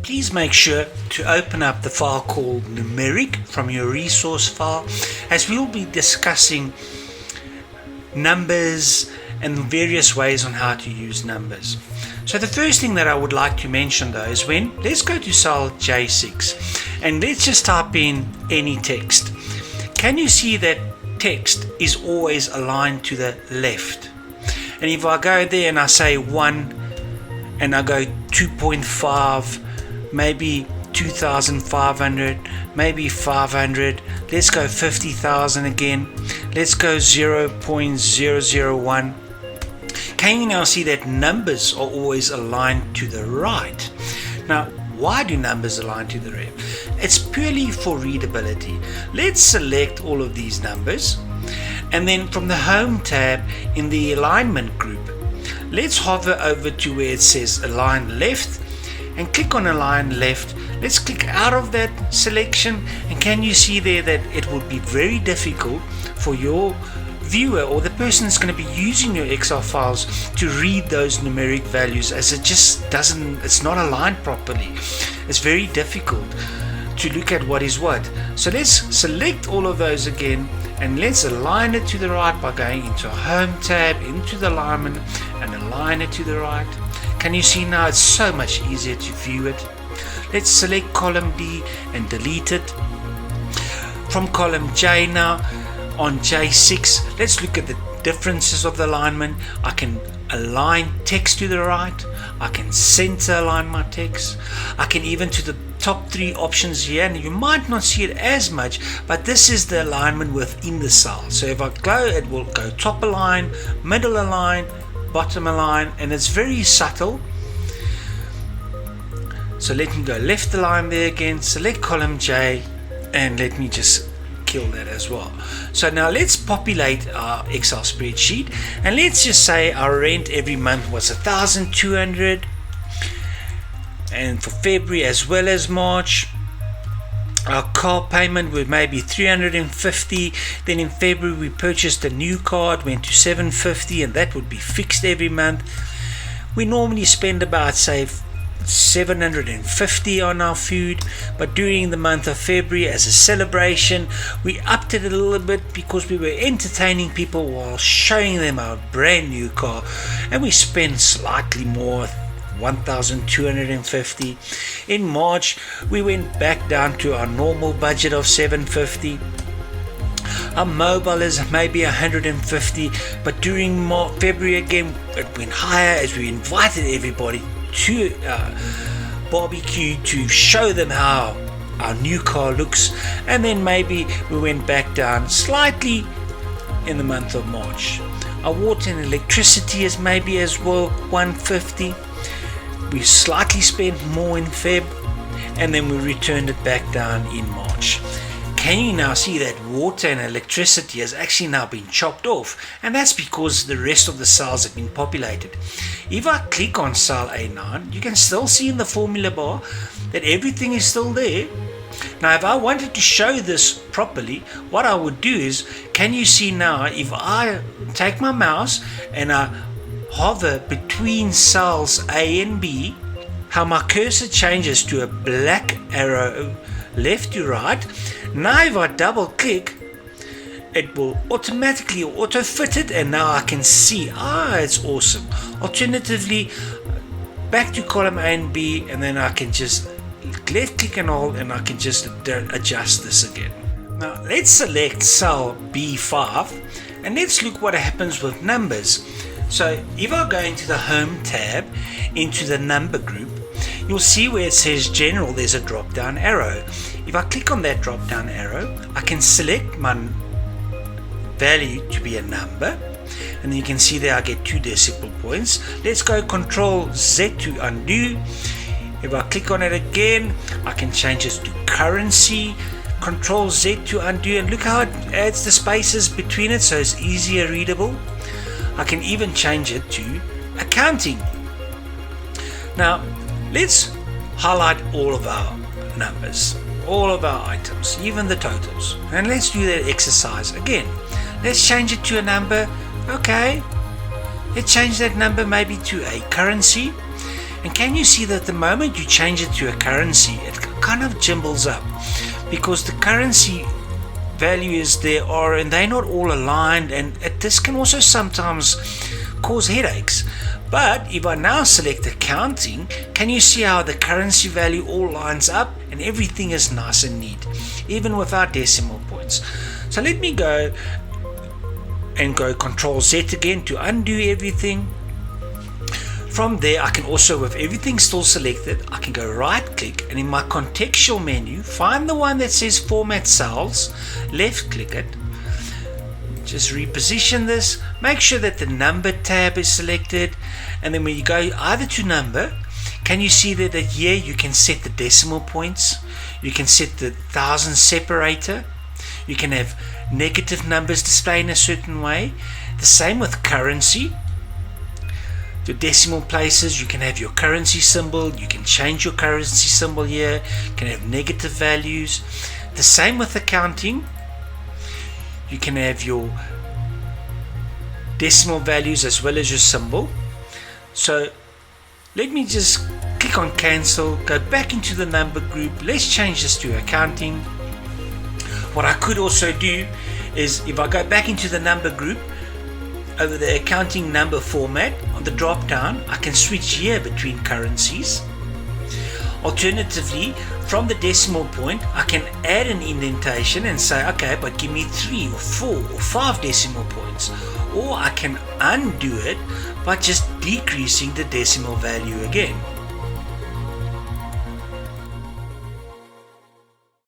please make sure to open up the file called numeric from your resource file, as we'll be discussing numbers and various ways on how to use numbers. So the first thing that I would like to mention though is let's go to cell J6 and let's just type in any text. Can you see that text is always aligned to the left? And if I go there and I say 1 and I go 2.5, maybe 2,500, maybe 500, let's go 50,000 again, let's go 0.001. Can you now see that numbers are always aligned to the right? Now, why do numbers align to the right? It's purely for readability. Let's select all of these numbers, and then from the Home tab in the Alignment group, let's hover over to where it says Align Left and click on Align Left. Let's click out of that selection, and can you see there that it would be very difficult for your viewer or the person that's going to be using your Excel files to read those numeric values, as it's not aligned properly. It's very difficult to look at what is what. So let's select all of those again and let's align it to the right by going into a Home tab, into the alignment, and align it to the right. Can you see now it's so much easier to view it? Let's select column D and delete it. From column J now, on J6, let's look at the differences of the alignment. I can align text to the right, I can center align my text, I can even to the top 3 options here, and you might not see it as much, but this is the alignment within the cell. So if I go, it will go top align, middle align, bottom align, and it's very subtle. So let me go left align there again, select column J, and let me just kill that as well. So now let's populate our Excel spreadsheet, and let's just say our rent every month was 1,200, and for February as well as March our car payment was maybe 350. Then in February we purchased a new car, it went to 750, and that would be fixed every month. We normally spend about, say, 750 on our food, but during the month of February, as a celebration, we upped it a little bit because we were entertaining people while showing them our brand new car, and we spent slightly more, 1,250. In March we went back down to our normal budget of 750. Our mobile is maybe 150, but during February again it went higher as we invited everybody to barbecue to show them how our new car looks. And then maybe we went back down slightly in the month of March. Our water and electricity is maybe as well 150. We slightly spent more in Feb, and then we returned it back down in March. Can you now see that water and electricity has actually now been chopped off? And that's because the rest of the cells have been populated. If I click on cell A9, you can still see in the formula bar that everything is still there. Now if I wanted to show this properly, what I would do is, can you see now, if I take my mouse and I hover between cells A and B, how my cursor changes to a black arrow left to right. Now if I double click, it will automatically auto fit it, and now I can see, it's awesome. Alternatively, back to column A and B, and then I can just left click and hold, and I can just adjust this again. Now let's select cell B5 and let's look what happens with numbers. So if I go into the Home tab, into the number group, you'll see where it says General, there's a drop down arrow. If I click on that drop down arrow, I can select my value to be a number, and then you can see there I get 2 decimal points. Let's go Control Z to undo. If I click on it again, I can change it to currency. Control Z to undo, and look how it adds the spaces between it so it's easier readable. I can even change it to accounting. Now let's highlight all of our numbers, all of our items, even the totals, and let's do that exercise again. Let's change it to a number. Okay, let's change that number maybe to a currency, And can you see that the moment you change it to a currency, it kind of jumbles up, because the currency values there are, and they're not all aligned, and this can also sometimes cause headaches. But if I now select accounting, can you see how the currency value all lines up and everything is nice and neat, even without decimal points? So let me go and go Control Z again to undo everything. From there, I can also, with everything still selected, I can go right click, and in my contextual menu, find the one that says Format Cells, left click it, just reposition this, make sure that the number tab is selected, and then when you go either to number, can you see that here you can set the decimal points, you can set the thousand separator, you can have negative numbers display in a certain way. The same with currency. Your decimal places, you can have your currency symbol, you can change your currency symbol here, you can have negative values. The same with accounting, you can have your decimal values as well as your symbol. So let me just click on cancel, go back into the number group, let's change this to accounting. What I could also do is, if I go back into the number group, over the accounting number format, on the drop down, I can switch here between currencies. Alternatively, from the decimal point, I can add an indentation and say, okay, but give me 3 or 4 or 5 decimal points. Or I can undo it by just decreasing the decimal value again.